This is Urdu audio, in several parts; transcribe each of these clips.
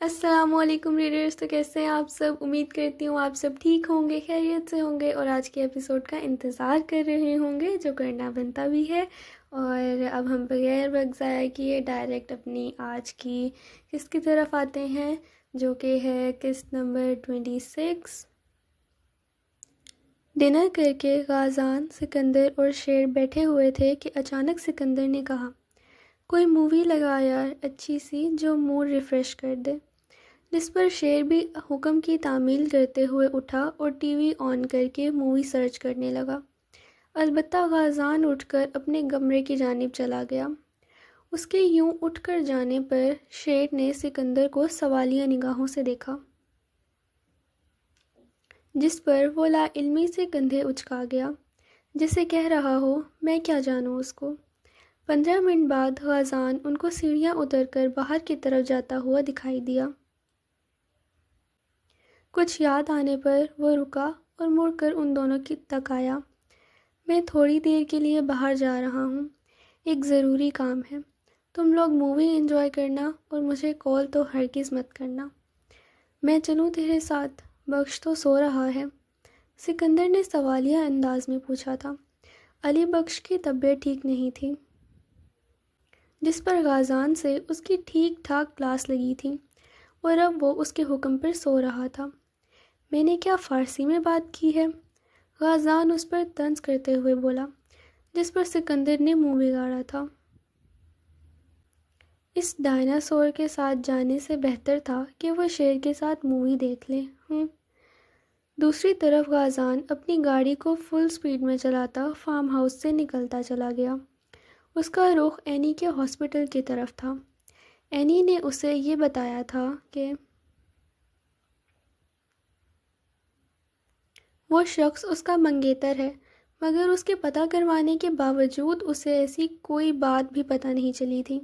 السلام علیکم ریڈرز، تو کیسے ہیں آپ سب؟ امید کرتی ہوں آپ سب ٹھیک ہوں گے، خیریت سے ہوں گے اور آج کے ایپیسوڈ کا انتظار کر رہے ہوں گے، جو کرنا بنتا بھی ہے۔ اور اب ہم بغیر وقت ضائع کیے ڈائریکٹ اپنی آج کی قسط کی طرف آتے ہیں، جو کہ ہے قسط نمبر 26۔ ڈنر کر کے غازان، سکندر اور شیر بیٹھے ہوئے تھے کہ اچانک سکندر نے کہا، کوئی مووی لگا یار اچھی سی جو موڈ ریفریش کر دے۔ جس پر شیر بھی حکم کی تعمیل کرتے ہوئے اٹھا اور ٹی وی آن کر کے مووی سرچ کرنے لگا۔ البتہ غازان اٹھ کر اپنے کمرے کی جانب چلا گیا۔ اس کے یوں اٹھ کر جانے پر شیر نے سکندر کو سوالیہ نگاہوں سے دیکھا، جس پر وہ لا علمی سے کندھے اچکا گیا، جسے کہہ رہا ہو میں کیا جانوں اس کو۔ 15 منٹ بعد غازان ان کو سیڑھیاں اتر کر باہر کی طرف جاتا ہوا دکھائی دیا۔ کچھ یاد آنے پر وہ رکا اور مڑ کر ان دونوں کی تک آیا۔ میں تھوڑی دیر کے لیے باہر جا رہا ہوں، ایک ضروری کام ہے۔ تم لوگ مووی انجوائے کرنا اور مجھے کال تو ہرگز مت کرنا۔ میں چلوں تیرے ساتھ؟ بخش تو سو رہا ہے، سکندر نے سوالیہ انداز میں پوچھا تھا۔ علی بخش کی طبیعت ٹھیک نہیں تھی، جس پر غازان سے اس کی ٹھیک ٹھاک کلاس لگی تھی، اور اب وہ اس کے حکم پر سو رہا تھا۔ میں نے کیا فارسی میں بات کی ہے؟ غازان اس پر طنز کرتے ہوئے بولا، جس پر سکندر نے منہ بگاڑا تھا۔ اس ڈائناسور کے ساتھ جانے سے بہتر تھا کہ وہ شیر کے ساتھ مووی دیکھ لے۔ دوسری طرف غازان اپنی گاڑی کو فل سپیڈ میں چلاتا فارم ہاؤس سے نکلتا چلا گیا۔ اس کا رخ اینی کے ہاسپٹل کی طرف تھا۔ اینی نے اسے یہ بتایا تھا کہ وہ شخص اس کا منگیتر ہے، مگر اس کے پتہ کروانے کے باوجود اسے ایسی کوئی بات بھی پتہ نہیں چلی تھی،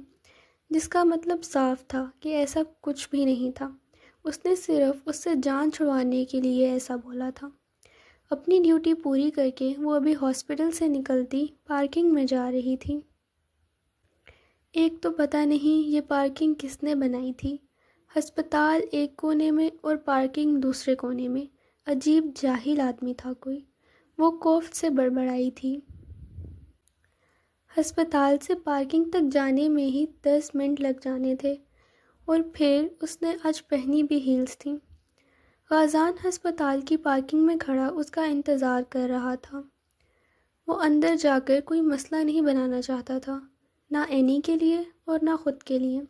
جس کا مطلب صاف تھا کہ ایسا کچھ بھی نہیں تھا۔ اس نے صرف اس سے جان چھڑوانے کے لیے ایسا بولا تھا۔ اپنی ڈیوٹی پوری کر کے وہ ابھی ہاسپٹل سے نکلتی پارکنگ میں جا رہی تھی۔ ایک تو پتہ نہیں یہ پارکنگ کس نے بنائی تھی، ہسپتال ایک کونے میں اور پارکنگ دوسرے کونے میں۔ عجیب جاہل آدمی تھا کوئی، وہ کوفت سے بڑبڑائی تھی۔ ہسپتال سے پارکنگ تک جانے میں ہی 10 منٹ لگ جانے تھے، اور پھر اس نے آج پہنی بھی ہیلز تھیں۔ غازان ہسپتال کی پارکنگ میں کھڑا اس کا انتظار کر رہا تھا۔ وہ اندر جا کر کوئی مسئلہ نہیں بنانا چاہتا تھا، نہ اینی کے لیے اور نہ خود کے لیے۔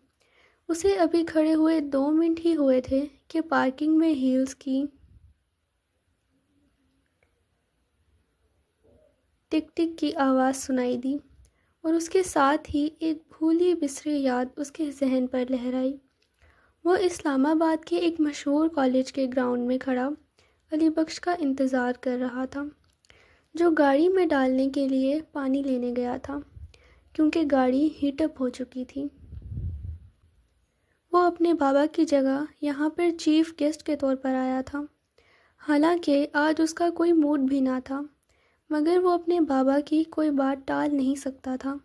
اسے ابھی کھڑے ہوئے 2 منٹ ہی ہوئے تھے کہ پارکنگ میں ہیلز کی ٹک ٹک کی آواز سنائی دی، اور اس کے ساتھ ہی ایک بھولی بسری یاد اس کے ذہن پر لہرائی۔ وہ اسلام آباد کے ایک مشہور کالج کے گراؤنڈ میں کھڑا علی بخش کا انتظار کر رہا تھا، جو گاڑی میں ڈالنے کے لیے پانی لینے گیا تھا، کیونکہ گاڑی ہیٹ اپ ہو چکی تھی۔ وہ اپنے بابا کی جگہ یہاں پر چیف گیسٹ کے طور پر آیا تھا، حالانکہ آج اس کا کوئی موڈ بھی نہ تھا، مگر وہ اپنے بابا کی کوئی بات ٹال نہیں سکتا تھا۔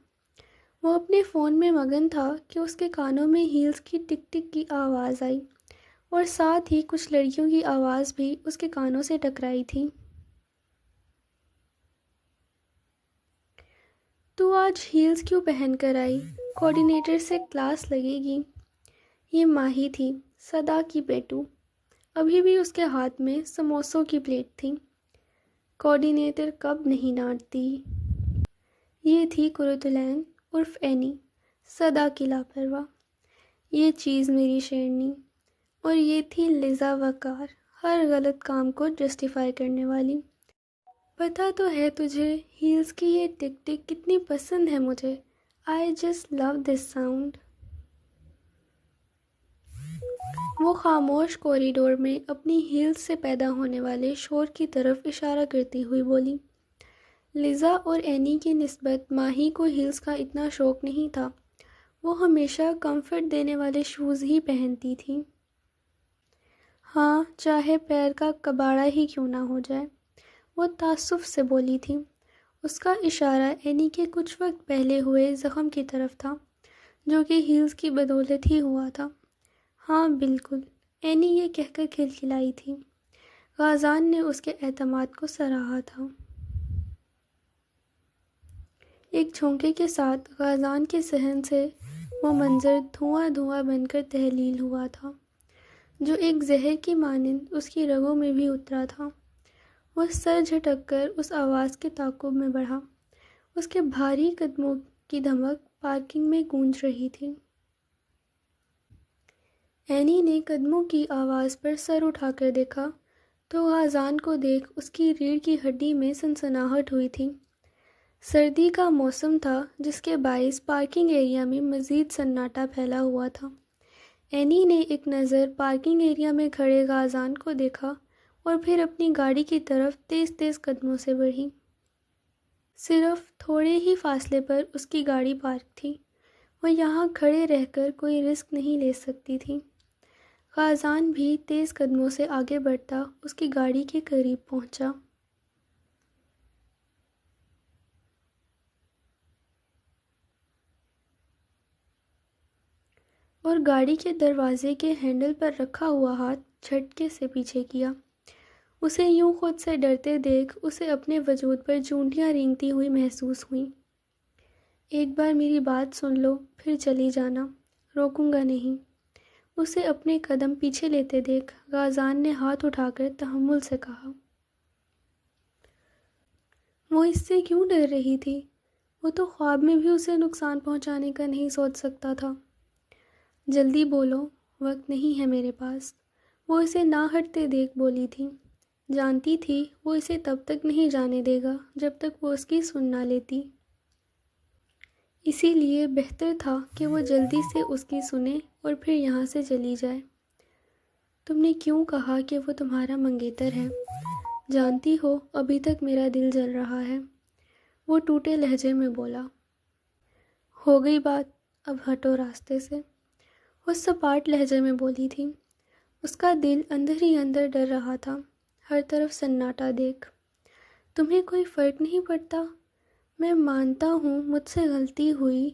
وہ اپنے فون میں مگن تھا کہ اس کے کانوں میں ہیلز کی ٹک ٹک کی آواز آئی، اور ساتھ ہی کچھ لڑکیوں کی آواز بھی اس کے کانوں سے ٹکرائی تھی۔ تو آج ہیلز کیوں پہن کر آئی؟ کوآرڈینیٹر سے کلاس لگے گی۔ یہ ماہی تھی، صدا کی پیٹو۔ ابھی بھی اس کے ہاتھ میں سموسوں کی پلیٹ تھی۔ کوآرڈینیٹر کب نہیں ڈانٹتی۔ یہ تھی کرتلین عرف اینی، صدا کی لاپرواہ۔ یہ چیز میری شیرنی۔ اور یہ تھی لیزا وقار، ہر غلط کام کو جسٹیفائی کرنے والی۔ پتہ تو ہے تجھے ہیلز کی یہ ٹک ٹک کتنی پسند ہے مجھے۔ I just love this sound. وہ خاموش کوریڈور میں اپنی ہیلز سے پیدا ہونے والے شور کی طرف اشارہ کرتی ہوئی بولی۔ لیزا اور اینی کی نسبت ماہی کو ہیلز کا اتنا شوق نہیں تھا، وہ ہمیشہ کمفرٹ دینے والے شوز ہی پہنتی تھی۔ ہاں، چاہے پیر کا کباڑا ہی کیوں نہ ہو جائے، وہ تعصب سے بولی تھی۔ اس کا اشارہ اینی کے کچھ وقت پہلے ہوئے زخم کی طرف تھا، جو کہ ہیلز کی بدولت ہی ہوا تھا۔ ہاں بالکل، اینی یہ کہہ کر کھلکھلائی تھی۔ غازان نے اس کے اعتماد کو سراہا تھا۔ ایک جھونکے کے ساتھ غازان کے صحن سے وہ منظر دھواں دھواں بن کر تحلیل ہوا تھا، جو ایک زہر کی مانند اس کی رگوں میں بھی اترا تھا۔ وہ سر جھٹک کر اس آواز کے تعاقب میں بڑھا۔ اس کے بھاری قدموں کی دھمک پارکنگ میں گونج رہی تھی۔ اینی نے قدموں کی آواز پر سر اٹھا کر دیکھا تو غازان کو دیکھ اس کی ریڑھ کی ہڈی میں سنسناہٹ ہوئی تھی۔ سردی کا موسم تھا، جس کے باعث پارکنگ ایریا میں مزید سناٹا پھیلا ہوا تھا۔ اینی نے ایک نظر پارکنگ ایریا میں کھڑے غازان کو دیکھا اور پھر اپنی گاڑی کی طرف تیز تیز قدموں سے بڑھی۔ صرف تھوڑے ہی فاصلے پر اس کی گاڑی پارک تھی۔ وہ یہاں کھڑے رہ کر کوئی رسک نہیں لے سکتی تھی۔ غازان بھی تیز قدموں سے آگے بڑھتا اس کی گاڑی کے قریب پہنچا۔ اور گاڑی کے دروازے کے ہینڈل پر رکھا ہوا ہاتھ جھٹکے سے پیچھے کیا۔ اسے یوں خود سے ڈرتے دیکھ اسے اپنے وجود پر چونٹیاں رینگتی ہوئی محسوس ہوئیں۔ ایک بار میری بات سن لو، پھر چلی جانا، روکوں گا نہیں۔ اسے اپنے قدم پیچھے لیتے دیکھ غازان نے ہاتھ اٹھا کر تحمل سے کہا۔ وہ اس سے کیوں ڈر رہی تھی؟ وہ تو خواب میں بھی اسے نقصان پہنچانے کا نہیں سوچ سکتا تھا۔ جلدی بولو، وقت نہیں ہے میرے پاس، وہ اسے نہ ہٹتے دیکھ بولی تھی۔ جانتی تھی وہ اسے تب تک نہیں جانے دے گا جب تک وہ اس کی سن نہ لیتی۔ اسی لیے بہتر تھا کہ وہ جلدی سے اس کی سنے اور پھر یہاں سے چلی جائے۔ تم نے کیوں کہا کہ وہ تمہارا منگیتر ہے؟ جانتی ہو ابھی تک میرا دل جل رہا ہے، وہ ٹوٹے لہجے میں بولا۔ ہو گئی بات، اب ہٹو راستے سے، وہ سپاٹ لہجے میں بولی تھی۔ اس کا دل اندر ہی اندر ڈر رہا تھا، ہر طرف سناٹا دیکھ۔ تمہیں کوئی فرق نہیں پڑتا؟ میں مانتا ہوں مجھ سے غلطی ہوئی۔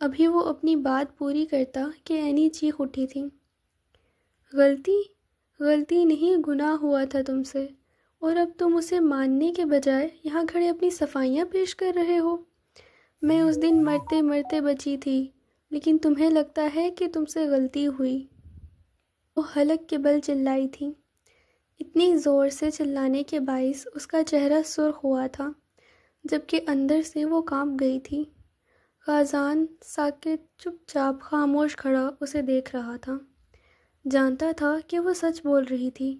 ابھی وہ اپنی بات پوری کرتا کہ اینی چیخ اٹھی تھی۔ غلطی؟ غلطی نہیں، گناہ ہوا تھا تم سے، اور اب تم اسے ماننے کے بجائے یہاں کھڑے اپنی صفائیاں پیش کر رہے ہو۔ میں اس دن مرتے مرتے بچی تھی، لیکن تمہیں لگتا ہے کہ تم سے غلطی ہوئی۔ وہ حلق کے بل چلائی تھی۔ اتنی زور سے چلانے کے باعث اس کا چہرہ سرخ ہوا تھا، جبکہ اندر سے وہ کانپ گئی تھی۔ غازان ساکت چپ چاپ خاموش کھڑا اسے دیکھ رہا تھا۔ جانتا تھا کہ وہ سچ بول رہی تھی،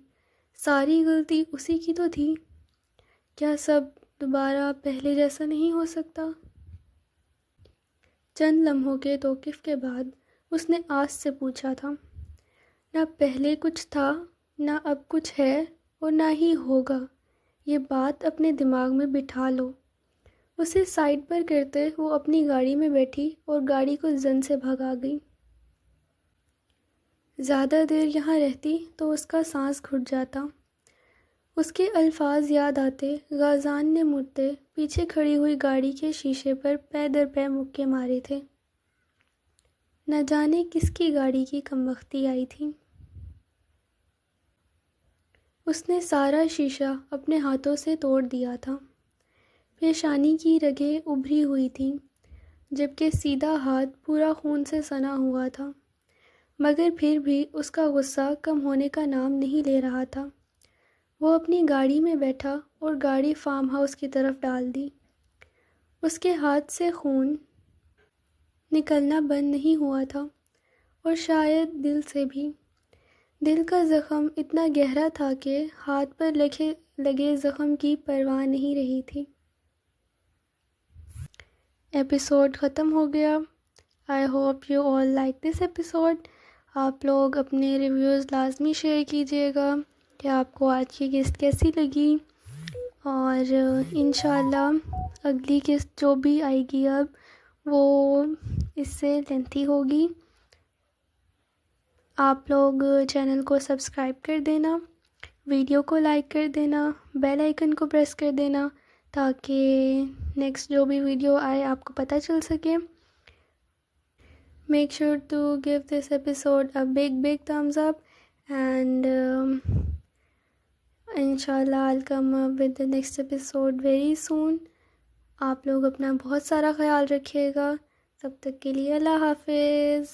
ساری غلطی اسی کی تو تھی۔ کیا سب دوبارہ پہلے جیسا نہیں ہو سکتا؟ چند لمحوں کے توقف کے بعد اس نے آس سے پوچھا تھا، نہ پہلے کچھ تھا، نہ اب کچھ ہے، اور نہ ہی ہوگا۔ یہ بات اپنے دماغ میں بٹھا لو۔ اسے سائڈ پر کرتے وہ اپنی گاڑی میں بیٹھی اور گاڑی کو زن سے بھگا گئی۔ زیادہ دیر یہاں رہتی تو اس کا سانس گھٹ جاتا۔ اس کے الفاظ یاد آتے غازان نے مڑتے پیچھے کھڑی ہوئی گاڑی کے شیشے پر پے در پے مکے مارے تھے۔ نہ جانے کس کی گاڑی کی کم بختی آئی تھی۔ اس نے سارا شیشہ اپنے ہاتھوں سے توڑ دیا تھا۔ پیشانی کی رگیں ابھری ہوئی تھیں، جبکہ سیدھا ہاتھ پورا خون سے سنا ہوا تھا، مگر پھر بھی اس کا غصہ کم ہونے کا نام نہیں لے رہا تھا۔ وہ اپنی گاڑی میں بیٹھا اور گاڑی فارم ہاؤس کی طرف ڈال دی۔ اس کے ہاتھ سے خون نکلنا بند نہیں ہوا تھا، اور شاید دل سے بھی۔ دل کا زخم اتنا گہرا تھا کہ ہاتھ پر لگے زخم کی پرواہ نہیں رہی تھی۔ ایپیسوڈ ختم ہو گیا۔ I hope you all like this episode. آپ لوگ اپنے ریویوز لازمی شیئر کیجیے گا کہ آپ کو آج کی قسط کیسی لگی، اور انشاءاللہ اگلی قسط جو بھی آئے گی اب وہ اس سے لینتھی ہوگی۔ آپ لوگ چینل کو سبسکرائب کر دینا، ویڈیو کو لائک کر دینا، بیل آئیکن کو پریس کر دینا تاکہ نیکسٹ جو بھی ویڈیو آئے آپ کو پتہ چل سکے۔ Make sure to give this episode a big thumbs up, and inshallah I'll come up with the next episode very soon. آپ لوگ اپنا بہت سارا خیال رکھیے گا. تب تک کے لیے اللہ حافظ.